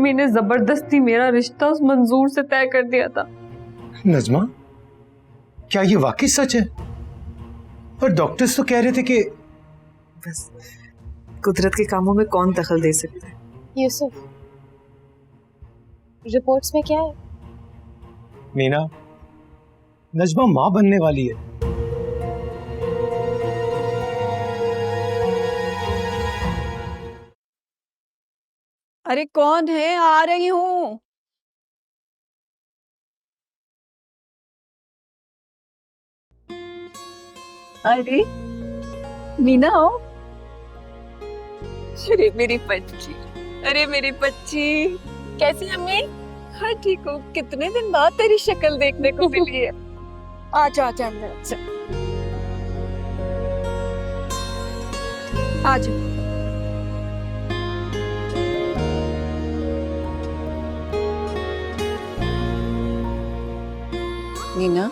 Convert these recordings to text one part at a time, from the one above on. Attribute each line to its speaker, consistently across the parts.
Speaker 1: Mummy ने जबरदस्ती मेरा रिश्ता उस मंजूर से तय कर दिया था।
Speaker 2: नजमा, क्या ये वाकई सच है? और डॉक्टर्स तो कह रहे थे कि
Speaker 3: बस कुदरत के कामों में कौन दखल दे सकता है।
Speaker 4: यूसुफ, रिपोर्ट्स में क्या है?
Speaker 2: मीना, नजमा माँ बनने वाली है।
Speaker 5: अरे कौन है? आ रही हूँ। अरे मीना आओ। अरे मेरी बच्ची, अरे मेरी बच्ची, कैसी अम्मी? हाँ ठीक हूँ। कितने दिन बाद तेरी शक्ल देखने को मिली है। आजा आजा अंदर आजा। आजा। मीना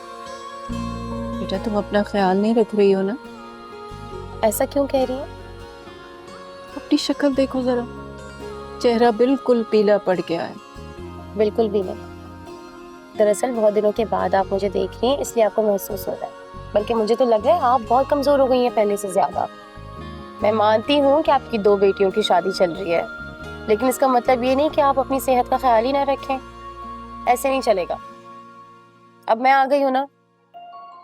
Speaker 5: बेटा, तुम अपना ख्याल नहीं रख रही हो ना?
Speaker 4: ऐसा क्यों कह रही है?
Speaker 5: अपनी शक्ल देखो जरा, चेहरा बिल्कुल पीला पड़ गया है।
Speaker 4: बिल्कुल भी नहीं। दरअसल बहुत दिनों के बाद आप मुझे देख रही हैं, इसलिए आपको महसूस हो रहा है। बल्कि मुझे तो लग रहा है आप बहुत कमजोर हो गई हैं पहले से ज्यादा। मैं मानती हूँ कि आपकी 2 बेटियों की शादी चल रही है, लेकिन इसका मतलब ये नहीं कि आप अपनी सेहत का ख्याल ही ना रखें। ऐसे नहीं चलेगा। अब मैं आ गई हूँ ना,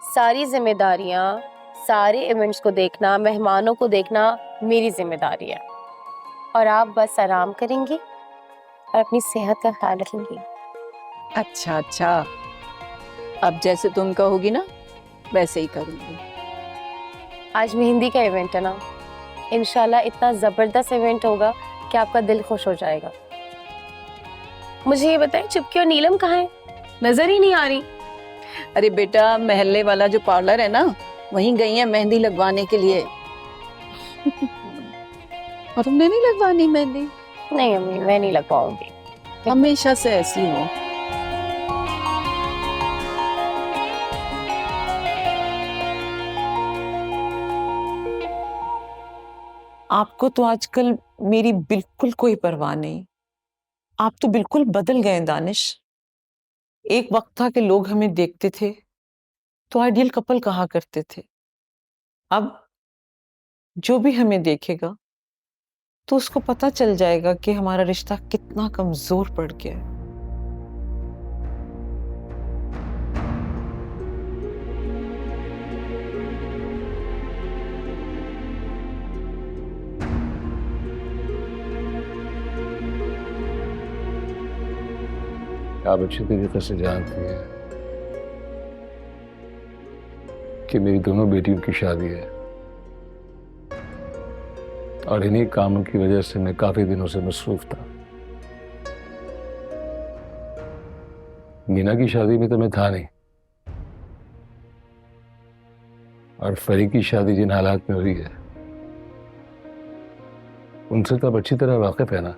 Speaker 4: सारी जिम्मेदारियाँ, सारे इवेंट्स को देखना, मेहमानों को देखना मेरी जिम्मेदारी है, और आप बस आराम करेंगी और अपनी सेहत का ख्याल रखेंगी।
Speaker 5: अच्छा अच्छा, अब जैसे तुम कहोगी ना वैसे ही करूंगी।
Speaker 4: आज मेहंदी का इवेंट है ना, इंशाल्लाह इतना जबरदस्त इवेंट होगा कि आपका दिल खुश हो जाएगा। मुझे ये बताएं, चुपकी और नीलम कहाँ है? नजर ही नहीं आ रही।
Speaker 5: अरे बेटा, महल्ले वाला जो पार्लर है ना, वहीं गई है मेहंदी लगवाने के लिए। और तुमने नहीं लगवानी मेहंदी?
Speaker 4: नहीं अम्मी, मैं नहीं लगवाऊंगी।
Speaker 5: हमेशा से ऐसी हो।
Speaker 6: आपको तो आजकल मेरी बिल्कुल कोई परवाह नहीं। आप तो बिल्कुल बदल गए दानिश। एक वक्त था कि लोग हमें देखते थे तो आइडियल कपल कहा करते थे। अब जो भी हमें देखेगा तो उसको पता चल जाएगा कि हमारा रिश्ता कितना कमजोर पड़ गया है।
Speaker 7: आप अच्छी तरीके से जानती हैं कि मेरी दोनों बेटियों की शादी है, और इन्हीं कामों की वजह से मैं काफी दिनों से मसरूफ था। मीना की शादी में तो मैं था नहीं, और फरी की शादी जिन हालात में हुई है उनसे तो अब अच्छी तरह वाकिफ है ना।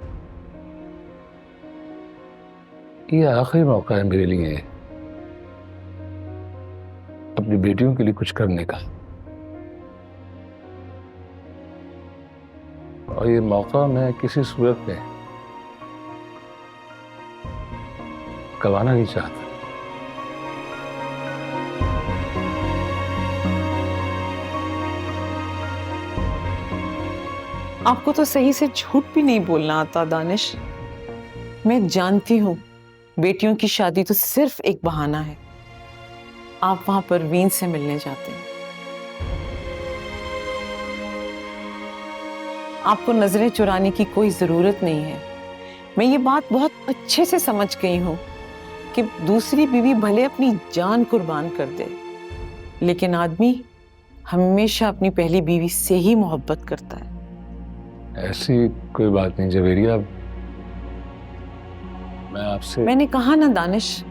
Speaker 7: ये आखिरी मौका है मेरे लिए अपनी बेटियों के लिए कुछ करने का, और ये मौका मैं किसी सूरत में गंवाना नहीं चाहता।
Speaker 6: आपको तो सही से झूठ भी नहीं बोलना आता दानिश। मैं जानती हूँ बेटियों की शादी तो सिर्फ एक बहाना है। आप वहां परवीन से मिलने जाते हैं। आपको नजरें चुराने की कोई जरूरत नहीं है। मैं ये बात बहुत अच्छे से समझ गई हूँ कि दूसरी बीवी भले अपनी जान कुर्बान कर दे, लेकिन आदमी हमेशा अपनी पहली बीवी से ही मोहब्बत करता है।
Speaker 7: ऐसी कोई बात नहीं जवेरिया, मैं आपसे।
Speaker 6: मैंने कहा ना दानिश,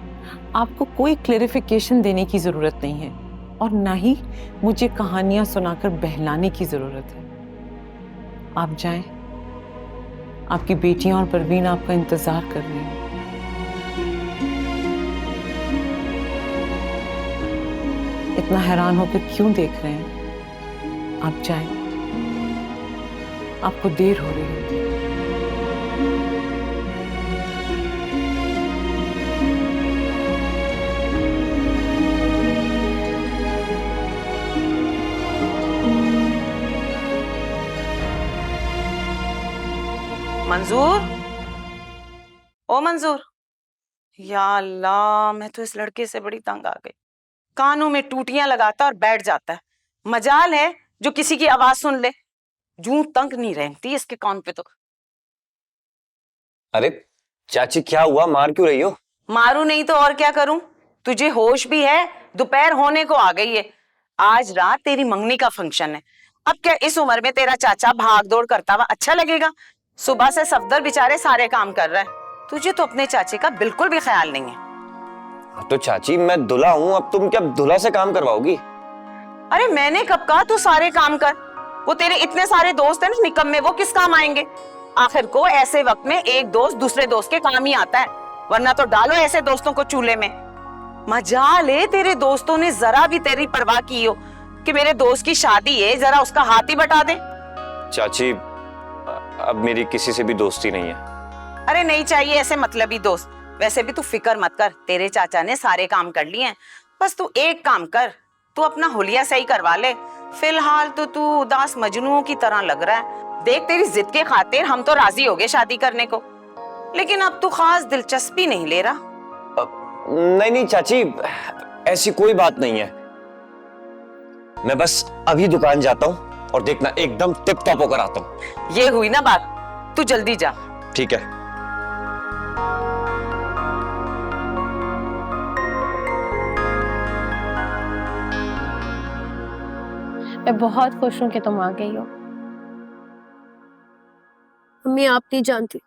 Speaker 6: आपको कोई क्लेरिफिकेशन देने की जरूरत नहीं है, और ना ही मुझे कहानियां सुनाकर बहलाने की जरूरत है। आप जाएं, आपकी बेटियां और परवीन आपका इंतजार कर रही हैं। इतना हैरान होकर क्यों देख रहे हैं? आप जाएं, आपको देर हो रही है।
Speaker 8: मंजूर, ओ मंजूर, या अल्लाह, मैं तो इस लड़के से बड़ी तंग आ गई। कानों में टूटियां लगाता और बैठ जाता है। मजाल है जो किसी की आवाज सुन ले। जूं तंग नहीं रहती इसके कान पे तो।
Speaker 9: अरे चाची क्या हुआ, मार क्यों रही हो?
Speaker 8: मारू नहीं तो और क्या करूं? तुझे होश भी है? दोपहर होने को आ गई है। आज रात तेरी मंगनी का फंक्शन है। अब क्या इस उम्र में तेरा चाचा भाग दौड़ करता हुआ अच्छा लगेगा? सुबह से सफदर बेचारे सारे काम कर रहा है। तुझे तो अपने चाचे का बिल्कुल भी ख्याल नहीं है।
Speaker 9: तो चाची मैं दूल्हा हूँ, अब तुम क्या दूल्हा से काम करवाओगी?
Speaker 8: अरे मैंने कब कहा तू सारे काम कर? वो तेरे इतने सारे दोस्त हैं ना निकम्मे, वो किस काम आएंगे? आखिर को ऐसे वक्त में एक दोस्त दूसरे दोस्त के काम ही आता है, वरना तो डालो ऐसे दोस्तों को चूल्हे में। मजाल है तेरे दोस्तों ने जरा भी तेरी परवाह की हो कि मेरे दोस्त की शादी है, जरा उसका हाथ ही बटा दे।
Speaker 9: चाची अब मेरी किसी से भी दोस्ती नहीं है।
Speaker 8: अरे नहीं चाहिए ऐसे मतलबी दोस्त। वैसे भी तू फिक्र मत कर, तेरे चाचा ने सारे काम कर लिए हैं। बस तू एक काम कर, तू अपना हुलिया सही करवा ले। फिलहाल तो तू उदास मजनुओं की तरह लग रहा है। देख तेरी जिद के खातिर हम तो राजी हो गए शादी करने को, लेकिन अब तू खास दिलचस्पी नहीं ले रहा।
Speaker 9: नहीं नहीं चाची, ऐसी कोई बात नहीं है। मैं बस अभी दुकान जाता हूँ और देखना एकदम टिप टॉप होकर आता हूँ।
Speaker 8: ये हुई ना बात, तू जल्दी जा।
Speaker 9: ठीक है।
Speaker 4: मैं बहुत खुश हूँ कि तुम आ गई हो।
Speaker 1: मम्मी आप नहीं जानती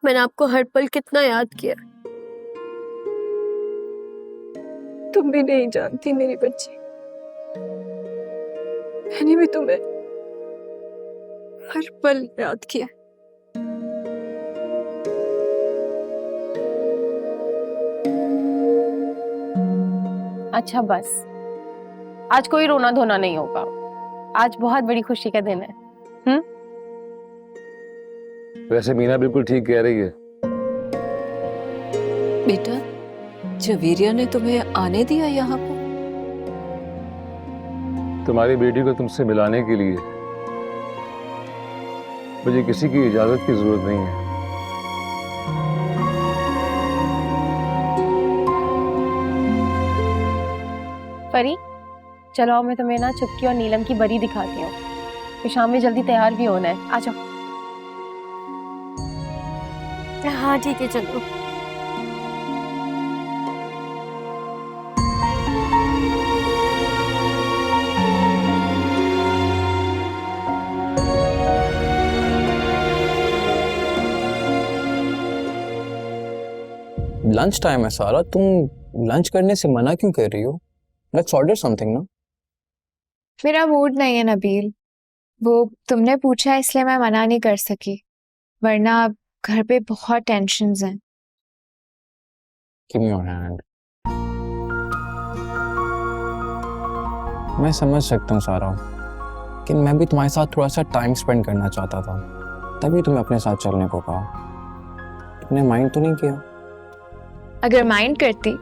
Speaker 1: मैंने आपको हर पल कितना याद किया। तुम भी नहीं जानती मेरी बच्ची, मैंने भी तुम्हें हर पल याद किया।
Speaker 4: अच्छा बस, आज कोई रोना धोना नहीं होगा। आज बहुत बड़ी खुशी का दिन है।
Speaker 7: वैसे मीना बिल्कुल ठीक कह रही है।
Speaker 5: बेटा, जवेरिया ने तुम्हें आने दिया यहाँ पर?
Speaker 7: तुम्हारी बेटी को तुमसे मिलाने के लिए मुझे किसी की इजाजत की जरूरत नहीं है।
Speaker 4: परी, चलो मैं तुम्हें ना चुपकी और नीलम की बरी दिखाती हूँ। फिर शाम में जल्दी तैयार भी होना है। आ जाओ।
Speaker 1: हाँ ठीक है चलो।
Speaker 10: लंच टाइम है सारा, तुम लंच करने से मना क्यों कर रही हो? लेट्स ऑर्डर समथिंग ना।
Speaker 11: मेरा मूड नहीं है नबील, वो तुमने पूछा इसलिए मैं मना नहीं कर सकी, वरना घर पे बहुत टेंशन्स हैं।
Speaker 10: Give me your hand. मैं समझ सकता हूँ सारा, लेकिन मैं भी तुम्हारे साथ थोड़ा सा टाइम स्पेंड करना चाहता था, तभी तुम्हें अपने साथ चलने को कहा। तुमने माइंड तो नहीं किया?
Speaker 11: अगर माइंड करती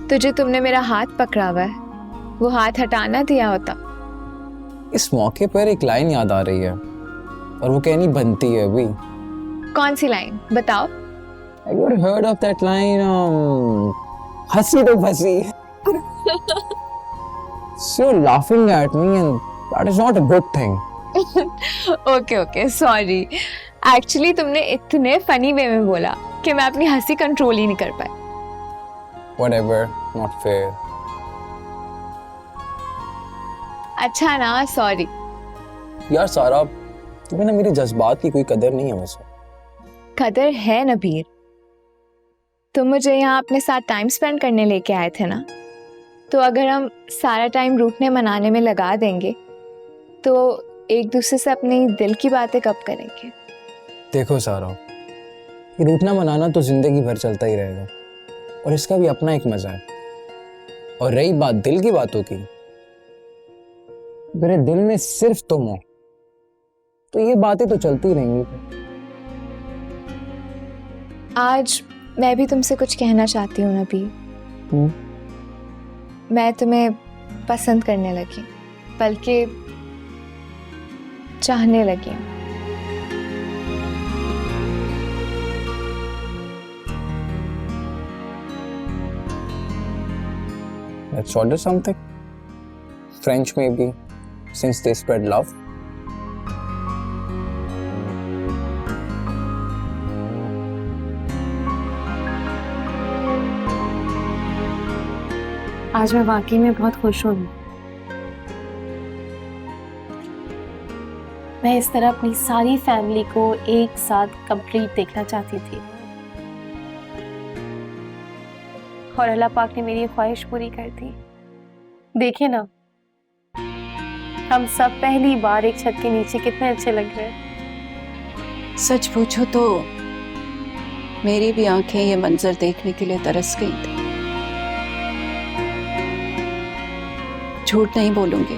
Speaker 11: तो जो तुमने मेरा हाथ पकड़ा हुआ है वो हाथ हटाना दिया होता।
Speaker 10: इस मौके पर एक लाइन याद आ रही है और वो कहनी बनती है अभी।
Speaker 11: कौन सी लाइन बताओ?
Speaker 10: Have you ever heard of that line? हंसी तो फंसी। So you're laughing at me and that is not a good thing.
Speaker 11: Okay sorry. Actually तुमने इतने फनी वे में बोला कि मैं अपनी हंसी कंट्रोल ही नहीं कर पाई।
Speaker 10: Whatever, not fair.
Speaker 11: अच्छा ना, सॉरी।
Speaker 10: यार सारा, तुम्हें ना मेरे जज्बात की कोई कदर नहीं है वैसे।
Speaker 11: कदर है नबीर, तुम मुझे यहाँ अपने साथ टाइम स्पेंड करने लेके आए थे ना, तो अगर हम सारा टाइम रूठने मनाने में लगा देंगे तो एक दूसरे से अपनी दिल की बातें कब करेंगे?
Speaker 10: देखो सारा, ये रूठना मनाना तो जिंदगी भर चलता ही रहेगा और इसका भी अपना एक मजा है। और रही बात दिल की बातों की, मेरे दिल में सिर्फ तुम हो, तो ये बातें तो चलती रहेंगी।
Speaker 11: आज मैं भी तुमसे कुछ कहना चाहती हूँ नबीर। मैं तुम्हें पसंद करने लगी, बल्कि चाहने लगी।
Speaker 10: Let's order something. French maybe, since they spread love.
Speaker 4: आज मैं वाकई में बहुत खुश हूँ। मैं इस तरह अपनी सारी फैमिली को एक साथ कंप्लीट देखना चाहती थी और अल्लाह पाक ने मेरी ख्वाहिश पूरी कर दी। देखिए ना, हम सब पहली बार एक छत के नीचे कितने अच्छे लग रहे हैं।
Speaker 5: सच पूछो तो मेरी भी आंखें ये मंजर देखने के लिए तरस गई थी। झूठ नहीं बोलूंगी,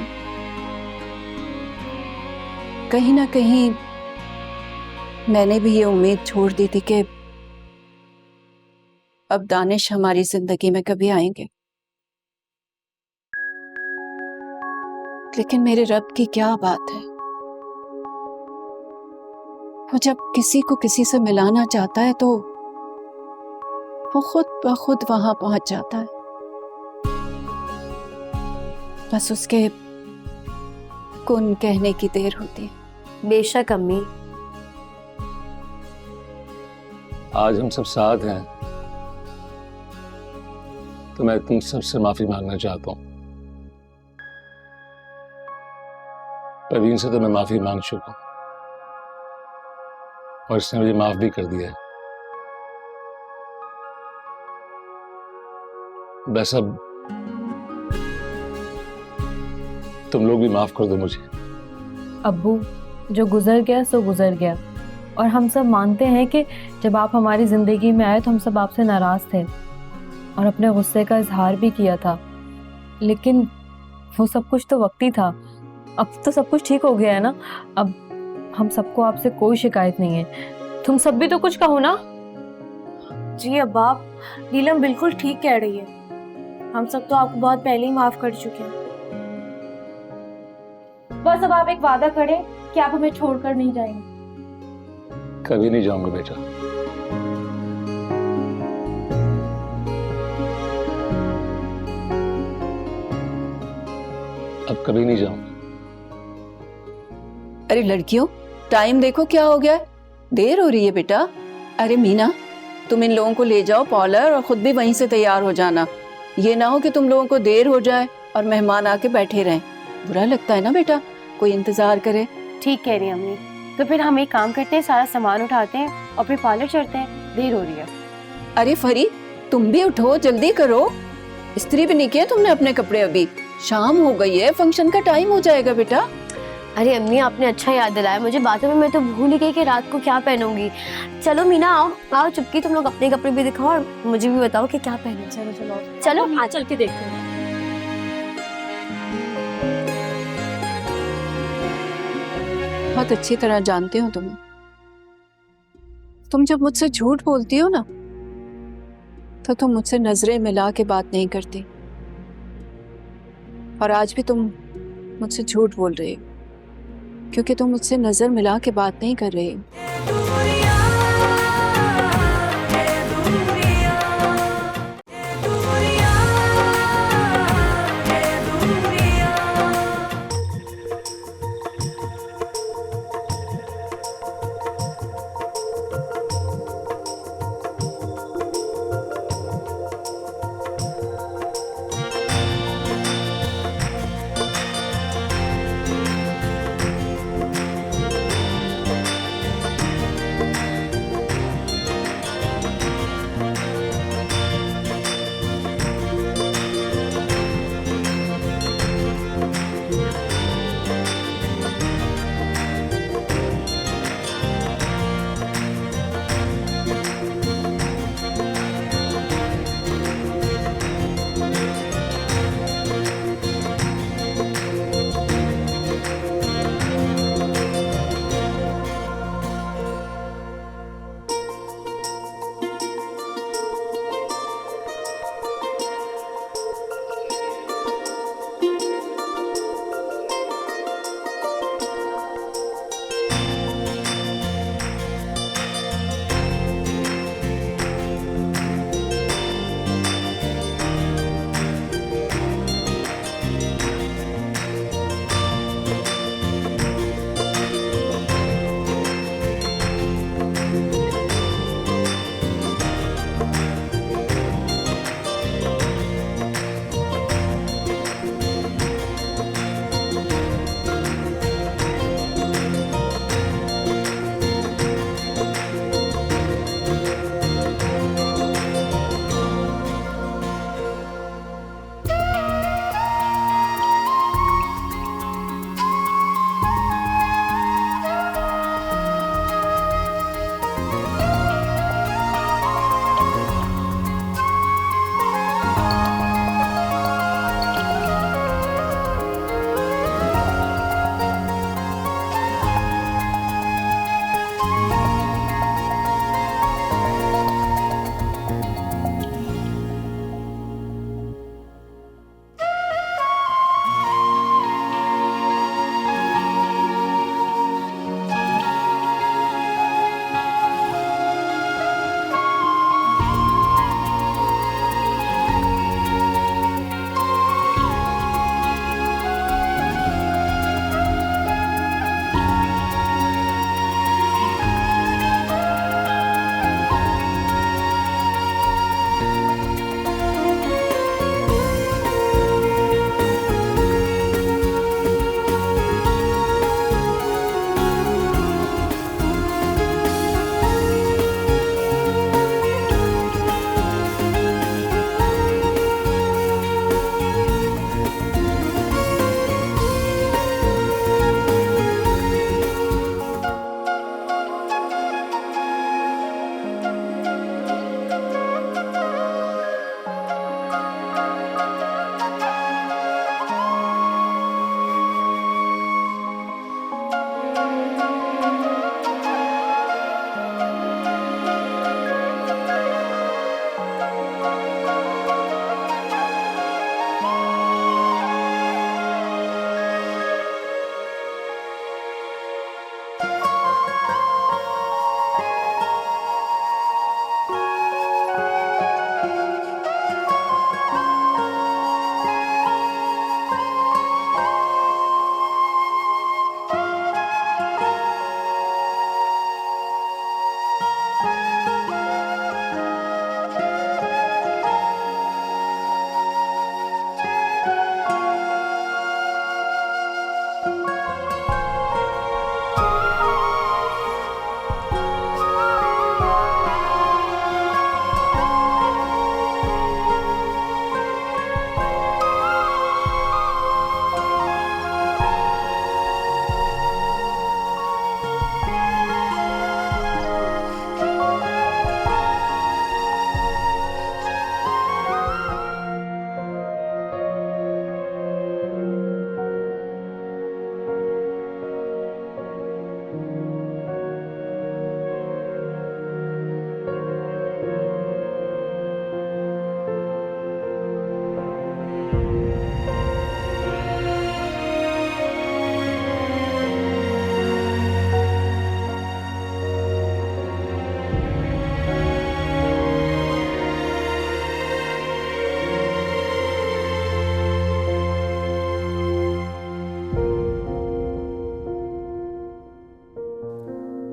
Speaker 5: कहीं ना कहीं मैंने भी ये उम्मीद छोड़ दी थी कि अब दानिश हमारी जिंदगी में कभी आएंगे, लेकिन मेरे रब की क्या बात है, वो जब किसी को किसी से मिलाना चाहता है तो वो खुद ब खुद वहां पहुंच जाता है। बस उसके कुन कहने की देर होती है।
Speaker 4: बेशक अम्मी,
Speaker 7: आज हम सब साथ हैं तो मैं तुम सबसे माफी मांगना चाहता हूं। परवीन से तो मैं माफी मांग चुका हूं और इसने मुझे माफ भी कर दिया है। बस अब तुम लोग भी माफ कर दो मुझे।
Speaker 12: अब्बू, जो गुजर गया सो गुजर गया, और हम सब मानते हैं कि जब आप हमारी ज़िंदगी में आए तो हम सब आपसे नाराज़ थे और अपने गुस्से का इजहार भी किया था, लेकिन वो सब कुछ तो वक्ती था। अब तो सब कुछ ठीक हो गया है ना। अब हम सबको आपसे कोई शिकायत नहीं है। तुम सब भी तो कुछ कहो ना।
Speaker 1: जी अब्बा, नीलम बिल्कुल ठीक कह रही है। हम सब तो आपको बहुत पहले ही माफ कर चुके हैं।
Speaker 12: बस अब आप एक वादा करें कि आप हमें छोड़कर नहीं जाएंगे।
Speaker 7: कभी नहीं जाऊंगा बेटा। अब कभी नहीं जाऊंगा।
Speaker 5: अरे लड़कियों, टाइम देखो क्या हो गया है, देर हो रही है बेटा। अरे मीना, तुम इन लोगों को ले जाओ पार्लर और खुद भी वहीं से तैयार हो जाना। ये ना हो कि तुम लोगों को देर हो जाए और मेहमान आके बैठे रहें, बुरा लगता है ना बेटा, कोई इंतजार करे।
Speaker 4: ठीक कह रही हैं अम्मी। तो फिर हम एक काम करते हैं, सारा सामान उठाते हैं और फिर पार्लर चलते हैं, देर हो रही है।
Speaker 5: अरे फरी, तुम भी उठो, जल्दी करो। इस्त्री भी नहीं किया तुमने अपने कपड़े अभी? शाम हो गई है, फंक्शन का टाइम हो जाएगा बेटा।
Speaker 1: अरे अम्मी, आपने अच्छा याद दिलाया मुझे। बातों में मैं तो भूल ही गई कि रात को क्या पहनूंगी। चलो मीना, आओ आओ चुपकी, तुम लोग अपने कपड़े भी दिखाओ और मुझे भी बताओ कि क्या पहनना। चलो चलो चलो,
Speaker 12: हाँ चल के देखते हैं।
Speaker 5: बहुत अच्छी तरह जानते हो तुम्हें। तुम जब मुझसे झूठ बोलती हो ना, तो तुम मुझसे नजरें मिला के बात नहीं करती, और आज भी तुम मुझसे झूठ बोल रही हो क्योंकि तुम मुझसे नजर मिला के बात नहीं कर रही हो।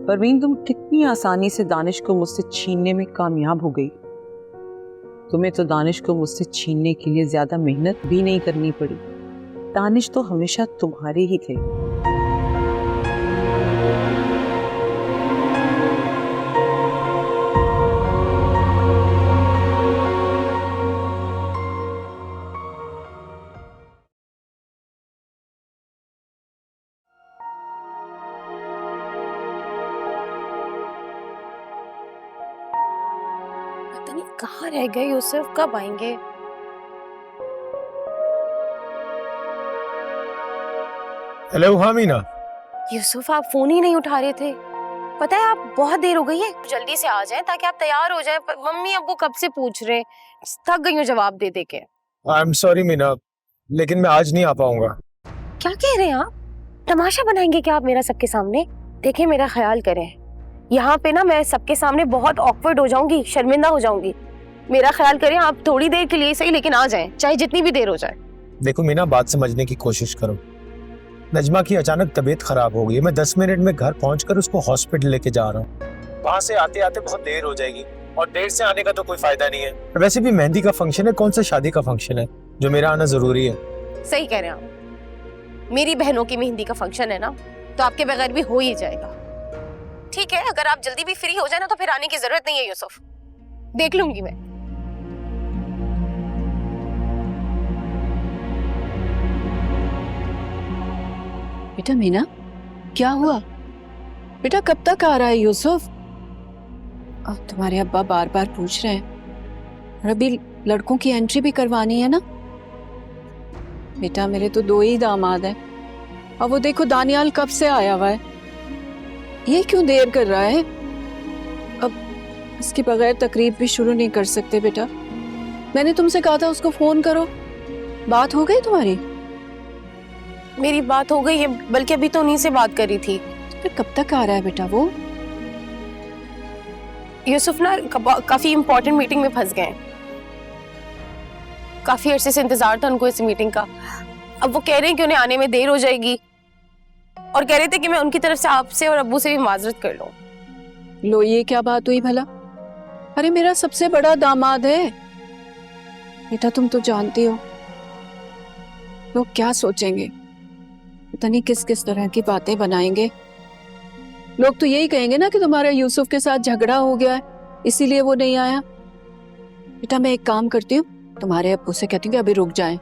Speaker 6: परवीन, तुम कितनी आसानी से दानिश को मुझसे छीनने में कामयाब हो गई। तुम्हें तो दानिश को मुझसे छीनने के लिए ज्यादा मेहनत भी नहीं करनी पड़ी। दानिश तो हमेशा तुम्हारे ही थे।
Speaker 4: पता नहीं कहाँ रह गए यूसुफ, कब आएंगे?
Speaker 2: हेलो, हाँ मीना।
Speaker 4: यूसुफ, आप फोन ही नहीं उठा रहे थे। पता है आप बहुत देर हो गई है, जल्दी से आ जाएं ताकि आप तैयार हो जाएं। मम्मी अब्बू कब से पूछ रहे हैं, थक गई हूँ जवाब दे दे के।
Speaker 2: आई एम सॉरी मीना, लेकिन मैं आज नहीं आ पाऊंगा।
Speaker 4: क्या कह रहे हैं आप? तमाशा बनाएंगे क्या आप मेरा सबके सामने? देखिए मेरा ख्याल करें, यहाँ पे ना मैं सबके सामने बहुत ऑकवर्ड हो जाऊंगी, शर्मिंदा हो जाऊंगी। मेरा ख्याल करें, आप थोड़ी देर के लिए सही लेकिन आ जाएं, चाहे जितनी भी देर हो जाए।
Speaker 2: देखो मीना, बात समझने की कोशिश करो। नजमा की अचानक तबीयत खराब हो गई है। मैं 10 मिनट में घर पहुंचकर उसको हॉस्पिटल लेके जा रहा हूँ। वहां से आते आते बहुत देर हो जाएगी और देर से आने का तो कोई फायदा नहीं है। वैसे भी मेहंदी का फंक्शन है, कौन सा शादी का फंक्शन है जो मेरा आना जरूरी है।
Speaker 4: सही कह रहे हैं आप। मेरी बहनों की मेहंदी का फंक्शन है ना, तो आपके बगैर भी हो ही जाएगा। ठीक है, अगर आप जल्दी भी फ्री हो जाए ना तो फिर आने की जरूरत नहीं है यूसुफ, देख लूंगी मैं।
Speaker 5: बेटा मीना, क्या हुआ? बेटा कब तक आ रहा है यूसुफ? अब तुम्हारे अब्बा बार बार पूछ रहे हैं और अभी लड़कों की एंट्री भी करवानी है ना। बेटा मेरे तो 2 ही दामाद हैं और वो देखो दानियाल कब से आया हुआ है, ये क्यों देर कर रहा है? अब इसके बगैर तकरीब भी शुरू नहीं कर सकते। बेटा मैंने तुमसे कहा था उसको फोन करो, बात हो गई तुम्हारी?
Speaker 4: मेरी बात हो गई है, बल्कि अभी तो उन्हीं से बात करी थी।
Speaker 5: फिर कब तक आ रहा है बेटा वो?
Speaker 4: यूसुफ ना काफी इंपॉर्टेंट मीटिंग में फंस गए। काफी अरसे से इंतजार था उनको इस मीटिंग का। अब वो कह रहे हैं कि उन्हें आने में देर हो जाएगी और कह रहे थे कि मैं उनकी तरफ से आपसे और अब्बू से भी माजरत कर लूं।
Speaker 5: लो ये क्या बात हुई भला? अरे मेरा सबसे बड़ा दामाद है बेटा, तुम तो जानती हो लोग क्या सोचेंगे, पता नहीं किस किस तरह की बातें बनाएंगे। लोग तो यही कहेंगे ना कि तुम्हारा यूसुफ के साथ झगड़ा हो गया है इसीलिए वो नहीं आया। बेटा मैं एक काम करती हूँ, तुम्हारे अब्बू से कहती हूँ कि अभी रुक जाएं,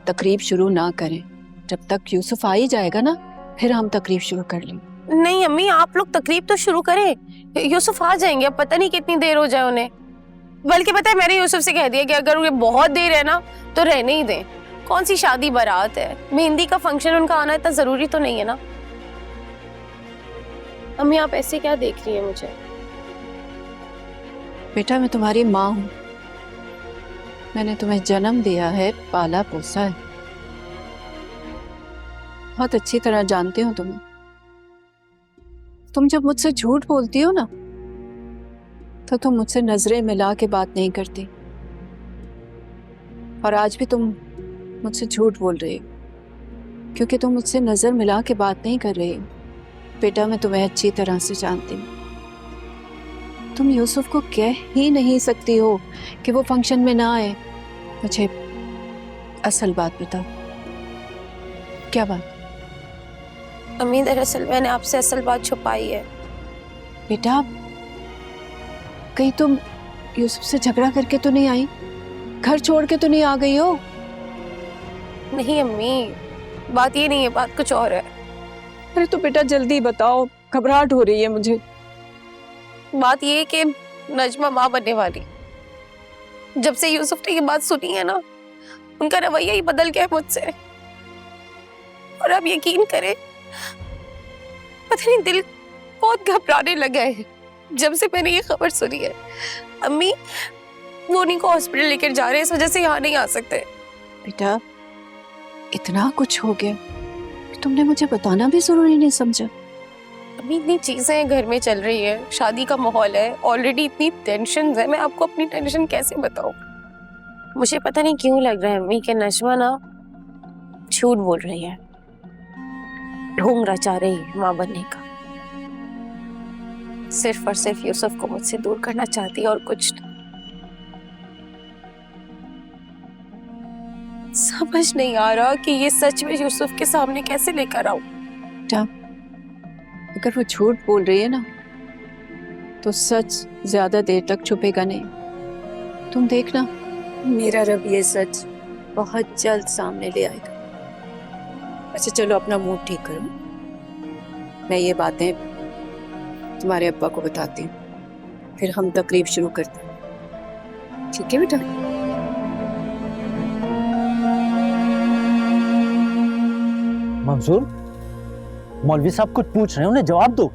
Speaker 5: तकरीब शुरू ना करें। जब तक यूसुफ आ ही जाएगा ना फिर हम तकरीब शुरू कर लेंगे।
Speaker 4: नहीं अम्मी, आप लोग तकरीब तो शुरू करें, यूसुफ आ जाएंगे। अब पता नहीं कितनी देर हो जाए उन्हें। बल्कि पता है मैंने यूसुफ से कह दिया कि अगर उन्हें बहुत देर है ना तो रहने ही दें। कौन सी शादी बारात है, मेहंदी का फंक्शन, उनका आना इतना जरूरी तो नहीं है ना। अम्मी आप ऐसे क्या देख रही है मुझे?
Speaker 5: बेटा मैं तुम्हारी माँ हूँ, मैंने तुम्हें जन्म दिया है, पाला पोसा है, बहुत अच्छी तरह जानती हूँ तुम्हें। तुम जब मुझसे झूठ बोलती हो ना तो तुम मुझसे नजरें मिला के बात नहीं करती, और आज भी तुम मुझसे झूठ बोल रही हो क्योंकि तुम मुझसे नजर मिला के बात नहीं कर रही हो। बेटा मैं तुम्हें अच्छी तरह से जानती हूँ, तुम यूसुफ को कह ही नहीं सकती हो कि वो फंक्शन में ना आए। मुझे असल बात बताओ, क्या बात?
Speaker 4: अम्मी दरअसल मैंने आपसे असल बात छुपाई है।
Speaker 5: बेटा कहीं तुम यूसुफ से झगड़ा करके तो नहीं आई, घर छोड़ के तो नहीं आ गई हो?
Speaker 4: नहीं अम्मी, बात ये नहीं है, बात कुछ और है।
Speaker 5: अरे तो बेटा जल्दी बताओ, घबराहट हो रही है मुझे।
Speaker 4: बात ये है कि नजमा माँ बनने वाली। जब से यूसुफ ने ये बात सुनी है ना, उनका रवैया ही बदल गया है मुझसे। और आप यकीन करें, पता नहीं दिल बहुत घबराने लगा है जब से मैंने ये खबर सुनी है। अम्मी वो उन्हीं को हॉस्पिटल लेकर जा रहे हैं, इस वजह से यहाँ नहीं आ सकते।
Speaker 5: बेटा इतना कुछ हो गया कि तुमने मुझे बताना भी जरूरी नहीं समझा।
Speaker 4: अभी इतनी चीजें घर में चल रही है, शादी का माहौल है, ऑलरेडी इतनी टेंशन है, मैं आपको अपनी टेंशन कैसे बताऊं। मुझे पता नहीं क्यों लग रहा है अम्मी कि नजमा ना झूठ बोल रही है, ढोंग रचा रही है माँ बनने का। सिर्फ और सिर्फ यूसुफ को मुझसे दूर करना चाहती है और कुछ नहीं। समझ नहीं आ रहा कि ये सच में यूसुफ के सामने कैसे लेकर आऊं।
Speaker 5: अगर वो झूठ बोल रही है ना तो सच ज्यादा देर तक छुपेगा नहीं, तुम देखना मेरा रब ये सच बहुत जल्द सामने ले आएगा। अच्छा चलो अपना मूड ठीक करो, मैं ये बातें तुम्हारे अब्बा को बताती हूँ, फिर हम तकरीब शुरू करते हैं, ठीक है बेटा?
Speaker 13: मंसूर, मौलवी साहब कुछ पूछ रहे हैं, उन्हें जवाब दो।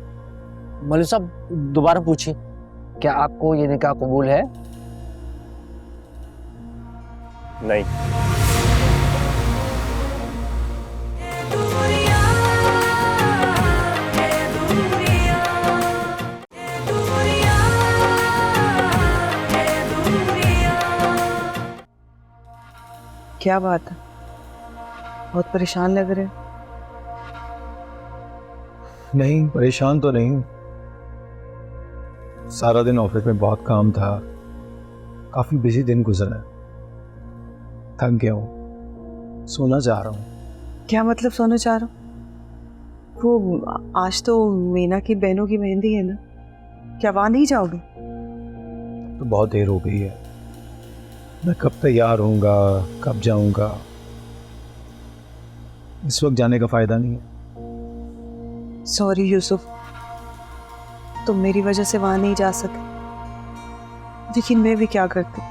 Speaker 13: मौलवी साहब दोबारा पूछिए, क्या आपको ये निकाह कबूल है?
Speaker 9: नहीं।
Speaker 3: क्या बात है, बहुत परेशान लग रहे हो।
Speaker 2: नहीं, परेशान तो नहीं। सारा दिन ऑफिस में बहुत काम था, काफी बिजी दिन गुजरा है, थक गया हूँ, सोना चाह रहा हूँ।
Speaker 3: क्या मतलब सोना चाह रहा हूँ? वो आज तो मीना की बहनों की मेहंदी है ना, क्या वहां नहीं जाओगे?
Speaker 2: तो बहुत देर हो गई है, मैं कब तैयार होऊंगा, कब जाऊंगा? इस वक्त जाने का फायदा नहीं है।
Speaker 3: सॉरी यूसुफ, तुम मेरी वजह से वहां नहीं जा सके, लेकिन मैं भी क्या करती,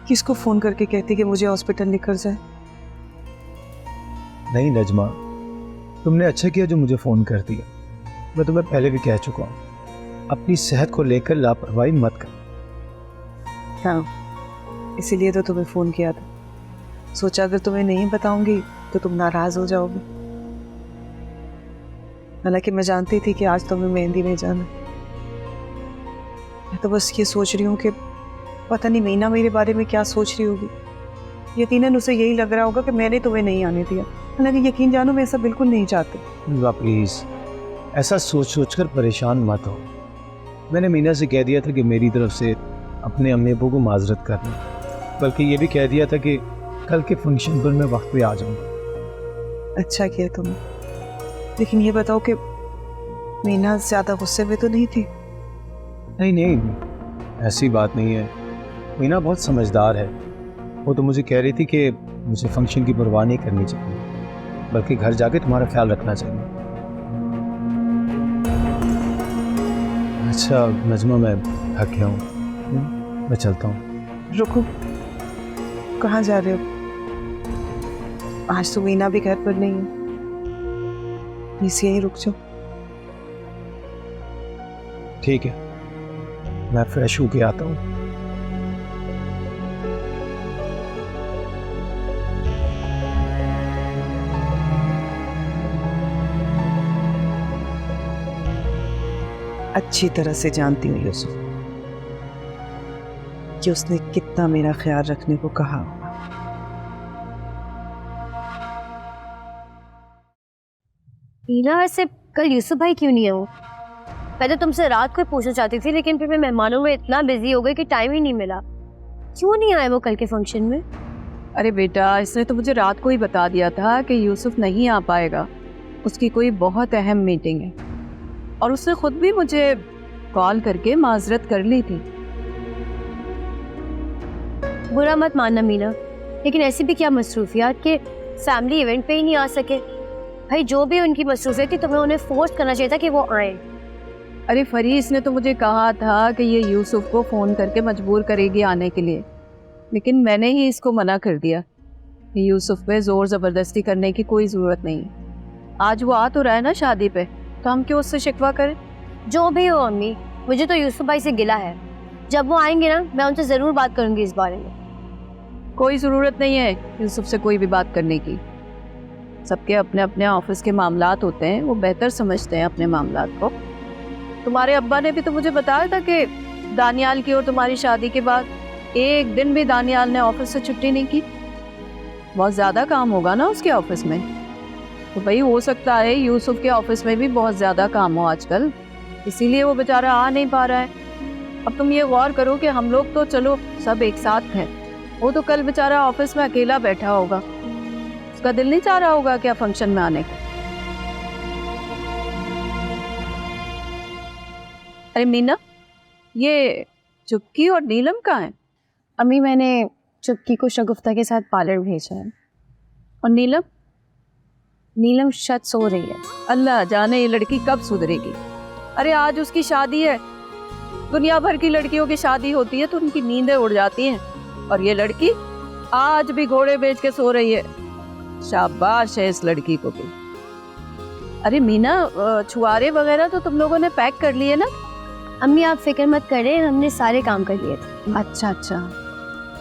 Speaker 3: किसको फोन करके कहती कि मुझे हॉस्पिटल लेकर जाए?
Speaker 2: नहीं नजमा, तुमने अच्छा किया जो मुझे फोन कर दिया। मैं तुम्हें पहले भी कह चुका हूँ, अपनी सेहत को लेकर लापरवाही मत कर।
Speaker 3: हाँ, इसीलिए तो तुम्हें फोन किया था, सोचा अगर तुम्हें नहीं बताऊंगी तो तुम नाराज हो जाओगे। हालांकि मैं जानती थी कि आज तुम्हें मेहंदी में जाना। मैं तो बस ये सोच रही हूँ कि पता नहीं मीना मेरे बारे में क्या सोच रही होगी। यकीनन उसे यही लग रहा होगा कि मैंने तुम्हें नहीं आने दिया, हालांकि यकीन जानो मैं ऐसा बिल्कुल नहीं चाहती।
Speaker 2: प्लीज ऐसा सोच सोच कर परेशान मत हो। मैंने मीना से कह दिया था कि मेरी तरफ से अपने अम्मी अब्बू को माजरत करना, बल्कि ये भी कह दिया था कि कल के फंक्शन पर मैं वक्त पे आ जाऊंगा।
Speaker 3: अच्छा किया तुमने, लेकिन ये बताओ कि मीना ज्यादा गुस्से में तो नहीं थी?
Speaker 2: नहीं नहीं, ऐसी बात नहीं है, मीना बहुत समझदार है। वो तो मुझे कह रही थी कि मुझे फंक्शन की परवाह नहीं करनी चाहिए, बल्कि घर जाके तुम्हारा ख्याल रखना चाहिए। अच्छा नजमा, मैं थक गया हूँ, मैं चलता हूँ।
Speaker 3: रुको, कहाँ जा रहे हो? आज तो मीना भी घर पर नहीं है, प्लीज यहीं रुक जाओ।
Speaker 2: ठीक है, मैं फ्रेश होके आता हूँ।
Speaker 3: अच्छी तरह से जानती हूँ यूसुफ कि उसने कितना मेरा ख्याल रखने को कहा होगा।
Speaker 1: मीना, वैसे कल यूसुफ भाई क्यों नहीं है? वो मैं तो तुमसे रात को ही पूछना चाहती थी, लेकिन फिर मैं मेहमानों में इतना बिजी हो गई कि टाइम ही नहीं मिला। क्यों नहीं आए वो कल के फंक्शन में?
Speaker 5: अरे बेटा, इसने तो मुझे रात को ही बता दिया था कि यूसुफ नहीं आ पाएगा, उसकी कोई बहुत अहम मीटिंग है, और उसने खुद भी मुझे कॉल करके माजरत कर ली थी।
Speaker 1: बुरा मत मानना मीना, लेकिन ऐसी भी क्या मसरूफियात के फैमिली इवेंट पे ही नहीं आ सके? भाई जो भी उनकी मसरूफियत थी, तुम्हें उन्हें फोर्स करना चाहिए था कि वो आए।
Speaker 5: अरे फरीस ने तो मुझे कहा था कि ये यूसुफ को फ़ोन करके मजबूर करेगी आने के लिए, लेकिन मैंने ही इसको मना कर दिया कि यूसुफ पे ज़ोर ज़बरदस्ती करने की कोई ज़रूरत नहीं। आज वो आ तो रहा है ना शादी पे, तो हम क्यों उससे शिकवा करें?
Speaker 1: जो भी हो अम्मी, मुझे तो यूसुफ भाई से गिला है। जब वो आएंगे ना, मैं उनसे ज़रूर बात करूंगी इस बारे में।
Speaker 5: कोई ज़रूरत नहीं है यूसुफ से कोई भी बात करने की। सबके अपने अपने ऑफिस के मामलात होते हैं, वो बेहतर समझते हैं अपने मामलात को। तुम्हारे अब्बा ने भी तो मुझे बताया था कि दानियाल की और तुम्हारी शादी के बाद एक दिन भी दानियाल ने ऑफिस से छुट्टी नहीं की। बहुत ज़्यादा काम होगा ना उसके ऑफिस में, तो भाई हो सकता है यूसुफ के ऑफिस में भी बहुत ज़्यादा काम हो आजकल, इसीलिए वो बेचारा आ नहीं पा रहा है। अब तुम ये गौर करो कि हम लोग तो चलो सब एक साथ हैं, वो तो कल बेचारा ऑफिस में अकेला बैठा होगा, उसका दिल नहीं चाह रहा होगा क्या फंक्शन में आने का। अरे मीना, ये चुटकी और नीलम कहाँ है?
Speaker 4: अम्मी मैंने चुटकी को शगुफ्ता के साथ पार्लर भेजा है।
Speaker 5: और नीलम?
Speaker 4: नीलम शायद सो रही है।
Speaker 5: अल्लाह जाने ये लड़की कब सुधरेगी। अरे आज उसकी शादी है, दुनिया भर की लड़कियों की शादी होती है तो उनकी नींदें उड़ जाती हैं, और ये लड़की आज भी घोड़े बेच के सो रही है। शाबाश है इस लड़की को भी। अरे मीना, छुआरे वगैरह तो तुम लोगों ने पैक कर लिए ना?
Speaker 1: अम्मी आप फिक्र मत करें, हमने सारे काम कर लिए थे।
Speaker 5: अच्छा अच्छा,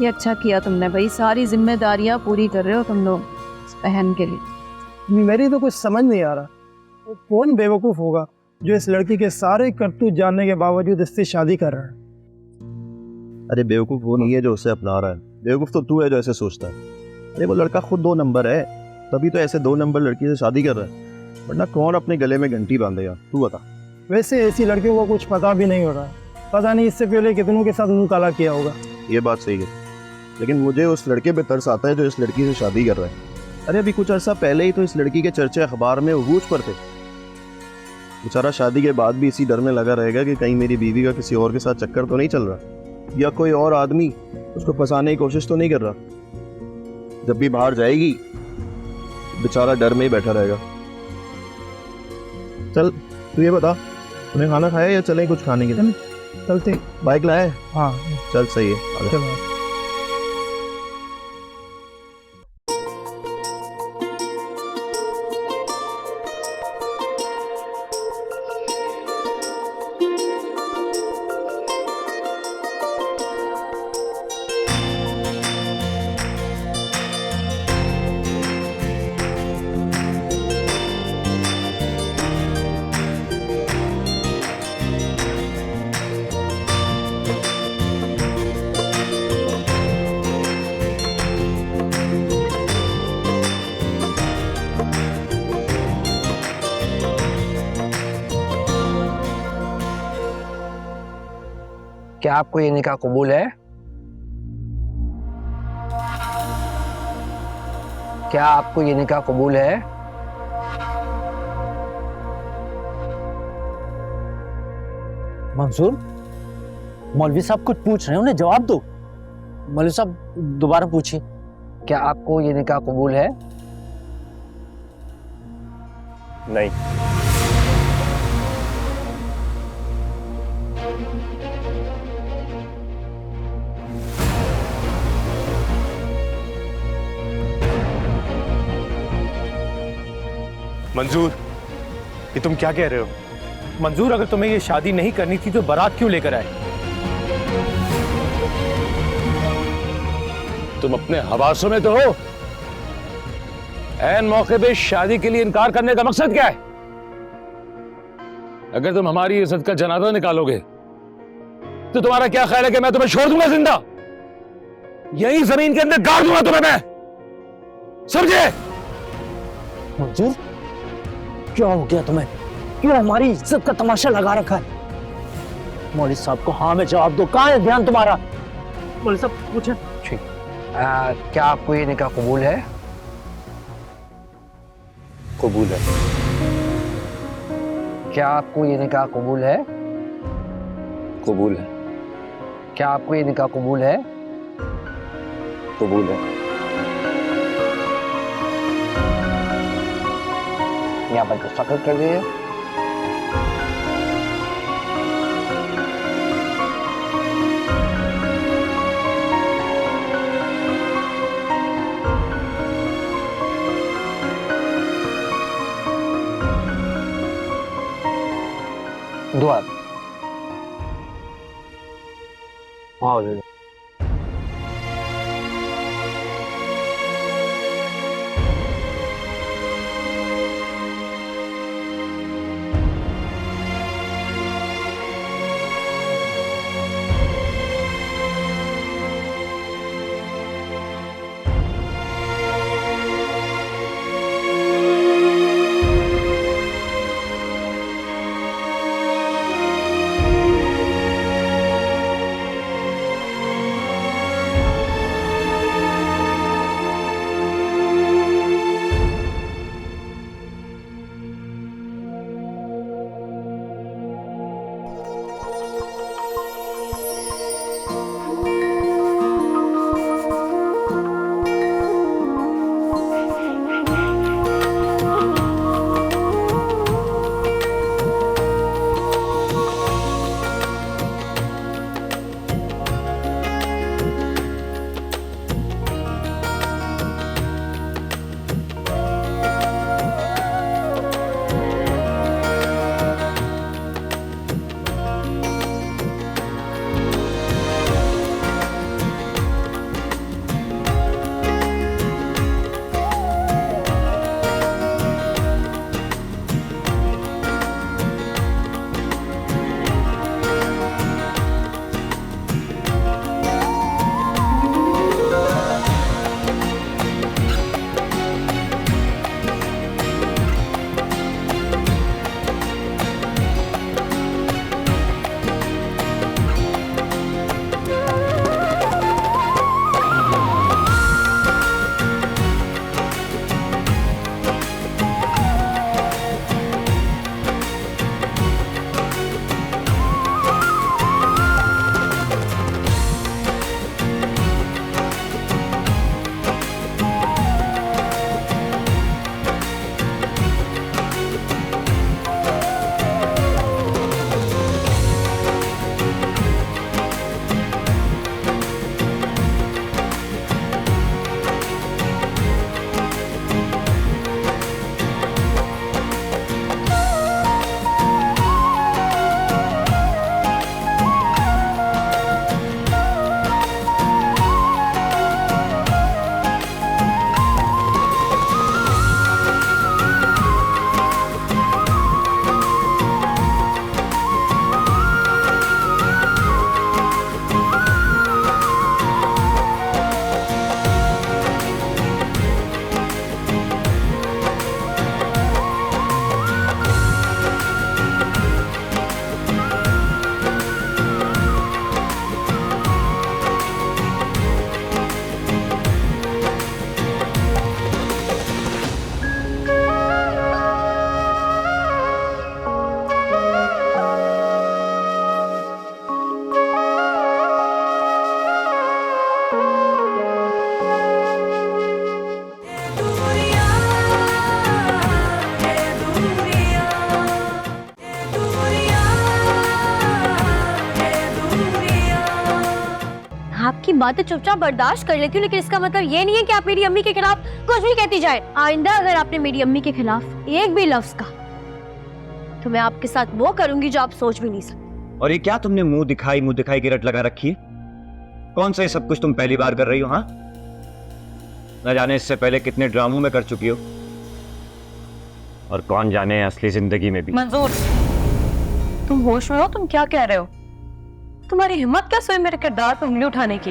Speaker 5: ये अच्छा किया तुमने भाई, सारी जिम्मेदारियां पूरी कर रहे हो तुम लोग इस बहन के लिए।
Speaker 14: मेरी तो कुछ समझ नहीं आ रहा, वो कौन बेवकूफ़ होगा जो इस लड़की के सारे करतूत जानने के बावजूद इससे शादी कर रहा है।
Speaker 15: अरे बेवकूफ़ वो नहीं है जो उसे अपना रहा है, बेवकूफ़ तो तू है जो ऐसे सोचता है। अरे वो लड़का खुद 2 नंबर है, तभी तो ऐसे 2 नंबर लड़की से शादी कर रहा है, वरना कौन अपने गले में घंटी बांधेगा, तू बता।
Speaker 14: वैसे ऐसी लड़कियों को कुछ पता भी नहीं हो रहा, पता नहीं इससे पहले कितनों के साथ मुंह काला किया होगा।
Speaker 15: ये बात सही है, लेकिन मुझे उस लड़के पे तरस आता है जो इस लड़की से शादी कर रहा है। अरे अभी कुछ अर्सा पहले ही तो इस लड़की के चर्चे अखबार में उरूज पर थे। बेचारा शादी के बाद भी इसी डर में लगा रहेगा कि कहीं मेरी बीवी का किसी और के साथ चक्कर तो नहीं चल रहा, या कोई और आदमी उसको फंसाने की कोशिश तो नहीं कर रहा। जब भी बाहर जाएगी बेचारा डर में ही बैठा रहेगा। चल तू ये बता, तूने खाना खाया या चलें कुछ खाने के लिए?
Speaker 14: चलते।
Speaker 15: बाइक लाया?
Speaker 14: हाँ
Speaker 15: चल सही है,
Speaker 14: चलो।
Speaker 13: क्या आपको ये निकाह कबूल है? क्या आपको ये निकाह कबूल है?
Speaker 10: मंसूर, मौलवी साहब कुछ पूछ रहे हैं, उन्हें जवाब दो। मौलवी साहब दोबारा पूछिए।
Speaker 13: क्या आपको ये निकाह कबूल है?
Speaker 9: नहीं।
Speaker 2: मंजूर, ये तुम क्या कह रहे हो? मंजूर, अगर तुम्हें ये शादी नहीं करनी थी तो बारात क्यों लेकर आए?
Speaker 7: तुम अपने हवासों में तो हो। ऐन मौके पे शादी के लिए इनकार करने का मकसद क्या है? अगर तुम हमारी इज्जत का जनाजा निकालोगे तो तुम्हारा क्या ख्याल है कि मैं तुम्हें छोड़ दूंगा जिंदा? यही जमीन के अंदर गाड़ दूंगा तुम्हें मैं, समझे?
Speaker 10: मंजूर, क्या हो गया तुम्हें? क्यों हमारी इज्जत का तमाशा लगा रखा है? मौलवी साहब को हाँ में जवाब दो, कहाँ है ध्यान तुम्हारा? मौलवी साहब पूछे।
Speaker 13: ठीक। क्या आपको ये निकाह कबूल है?
Speaker 9: कबूल है।
Speaker 13: क्या आपको ये निकाह कबूल है?
Speaker 9: कबूल है।
Speaker 13: क्या आपको ये निकाह कबूल है?
Speaker 9: कबूल है।
Speaker 13: यहाँ पर दस्तखत कर दिए। दुआ। हाँ
Speaker 1: बातें चुपचाप बर्दाश्त कर लेती हूँ, लेकिन इसका मतलब ये नहीं है कि आप मेरी अम्मी के खिलाफ कुछ भी कहती जाए। आइंदा अगर आपने मेरी अम्मी के खिलाफ एक भी लफ्ज कहा तो मैं आपके साथ वो करूंगी जो आप सोच भी नहीं सकते।
Speaker 9: और ये क्या तुमने मुंह दिखाई की रट लगा रखी है? कौन सा ये सब कुछ तुम पहली बार कर रही हो? हाँ, न जाने इससे पहले कितने ड्रामों में कर चुकी हो, और कौन जाने असली जिंदगी में भी।
Speaker 12: मंजूर, तुम होश में हो? तुम क्या कह रहे हो? तुम्हारी हिम्मत कैसे हुई मेरे किरदार पर उंगली उठाने की?